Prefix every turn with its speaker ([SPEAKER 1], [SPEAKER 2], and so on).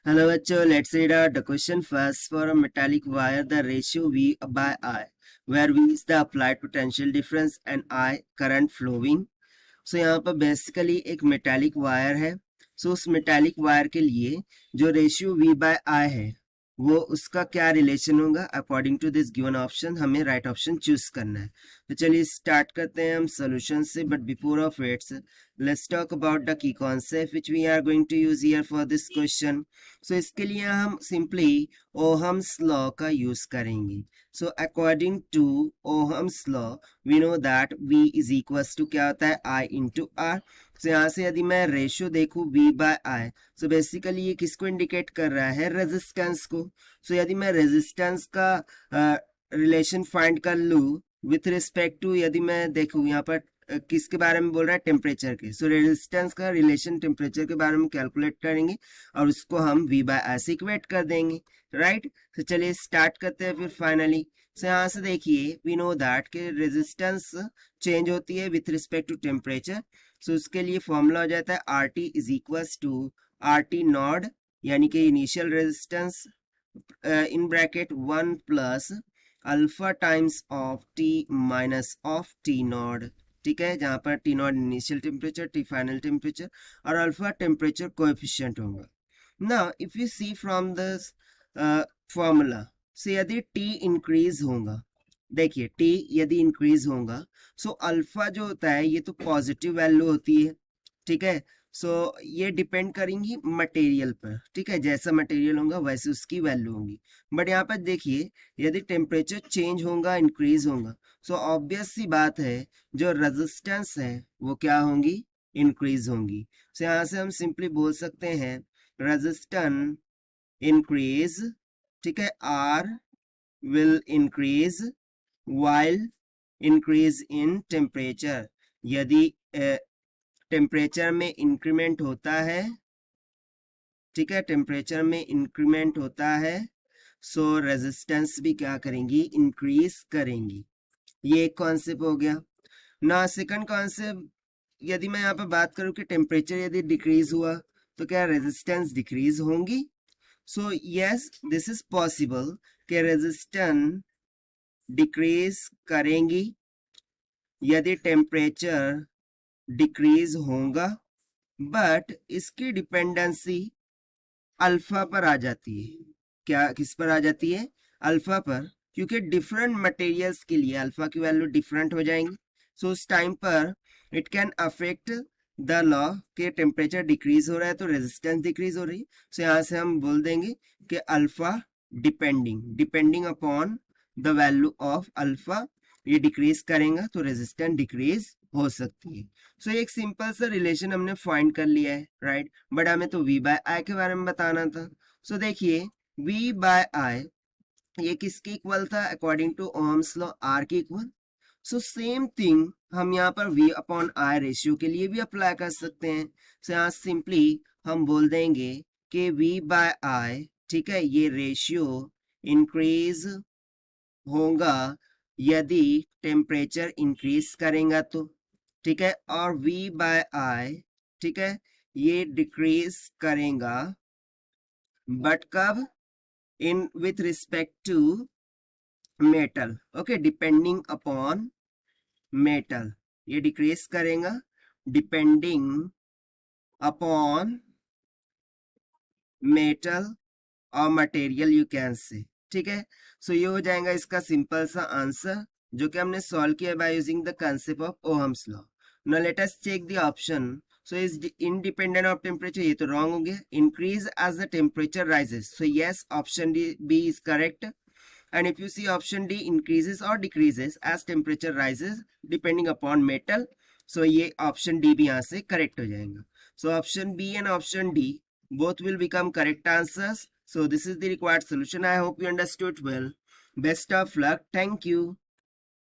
[SPEAKER 1] Hello bachcho, let's read out the question first. For a metallic wire, the ratio V by I, where V is the applied potential difference and I current flowing. So यहाँ पर basically एक metallic wire है. सो उस metallic wire के लिए जो ratio V by I है वो उसका क्या रिलेशन होगा according to this given option. हमें राइट ऑप्शन चूज करना है. तो चलिए स्टार्ट करते हैं हम सोल्यूशन से. But before of its let's talk about the key concept which we are going to use here for this question. So इसके लिए हम सिंपली ओहम्स लॉ का यूज करेंगे. So according to Ohm's law we know that V is equals to क्या होता है I into R. तो यहाँ से यदि मैं रेशियो देखूं V by I, so basically ये किसको इंडिकेट कर रहा है, रेजिस्टेंस को. सो यदि मैं रेजिस्टेंस का रिलेशन फाइंड कर लूं विथ रिस्पेक्ट टू, यदि मैं देखूं यहाँ पर किसके बारे में बोल रहा है, टेम्परेचर के. सो रेजिस्टेंस का रिलेशन टेम्परेचर के बारे में कैलकुलेट करेंगे और उसको हम V बाय I से इक्वेट कर देंगे. राइट. तो चलिए स्टार्ट करते हैं फिर फाइनली. सो यहाँ से देखिए वी नो दैट के रेजिस्टेंस चेंज होती है with respect to temperature. So उसके लिए फॉर्मूला हो जाता है RT is equals to RT nought यानी कि initial resistance in bracket 1 plus alpha times of T minus of T nought. ठीक है, जहां पर T nought initial temperature, T final temperature और अल्फा टेम्परेचर कोएफिशिएंट होगा. Now if you see from this formula, से यदि T इंक्रीज होगा, देखिए T यदि इंक्रीज होगा सो अल्फा जो होता है ये तो पॉजिटिव वैल्यू होती है. ठीक है. सो ये डिपेंड करेंगी मटेरियल पर. ठीक है, जैसा मटेरियल होगा वैसे उसकी वैल्यू होगी. बट यहाँ पर देखिए यदि टेम्परेचर चेंज होगा, इंक्रीज होगा, सो ऑब्वियस सी बात है जो रेजिस्टेंस है वो क्या होंगी, इंक्रीज होंगी. सो यहाँ से हम सिंपली बोल सकते हैं रेजिस्टेंस इंक्रीज. ठीक है, R will increase while increase in temperature. यदि टेम्परेचर में इंक्रीमेंट होता है, ठीक है, टेम्परेचर में इंक्रीमेंट होता है सो रेजिस्टेंस भी क्या करेंगी, इंक्रीज करेंगी. ये एक कॉन्सेप्ट हो गया ना. सेकंड कॉन्सेप्ट, यदि मैं यहाँ पे बात करूं कि टेम्परेचर यदि डिक्रीज हुआ तो क्या रेजिस्टेंस डिक्रीज होंगी. So yes this is possible कि रेजिस्टेंस डिक्रीज करेंगी यदि टेम्परेचर डिक्रीज होगा. बट इसकी डिपेंडेंसी अल्फा पर आ जाती है. क्या किस पर आ जाती है, अल्फा पर, क्योंकि डिफरेंट मटेरियल्स के लिए अल्फा की वैल्यू डिफरेंट हो जाएंगी. सो उस टाइम पर it can affect the law के टेम्परेचर डिक्रीज हो रहा है तो रेजिस्टेंस डिक्रीज हो रही है. सो यहाँ से हम बोल देंगे कि alpha depending upon the value of alpha ये डिक्रीज करेगा तो रेजिस्टेंस डिक्रीज हो सकती है. सो एक सिंपल सा रिलेशन हमने फाइंड कर लिया है. राइट. बट हमें तो V बाय I के बारे में बताना था. सो देखिए V बाय I ये किसके इक्वल था according to Ohm's law, R के इक्वल. सो सेम थिंग हम यहाँ पर V अपॉन I रेशियो के लिए भी अप्लाई कर सकते हैं. सो यहाँ सिंपली हम बोल देंगे कि V बाय I, ठीक है, ये रेशियो इंक्रीज होगा यदि टेम्परेचर इंक्रीज करेगा तो. ठीक है, और V बाय I, ठीक है, ये डिक्रीज करेगा बट कब, in with respect to metal. Okay, depending upon metal ये डिक्रीज करेगा डिपेंडिंग अपॉन मेटल और मटेरियल यू कैन से. ठीक है. सो ये हो जाएगा इसका सिंपल सा आंसर जो कि हमने सॉल्व किया by using the concept of Ohm's law. Now let us check the option. So is independent of temperature, ये तो रॉन्ग हो गया. Increase as the temperature rises, so yes option B is correct. And if you see option D increases or decreases as temperature rises depending upon metal, so ये option D भी यहाँ से correct हो जाएगा. So option B and option D both will become correct answers. So this is the required solution. I hope you understood well. Best of luck. Thank you.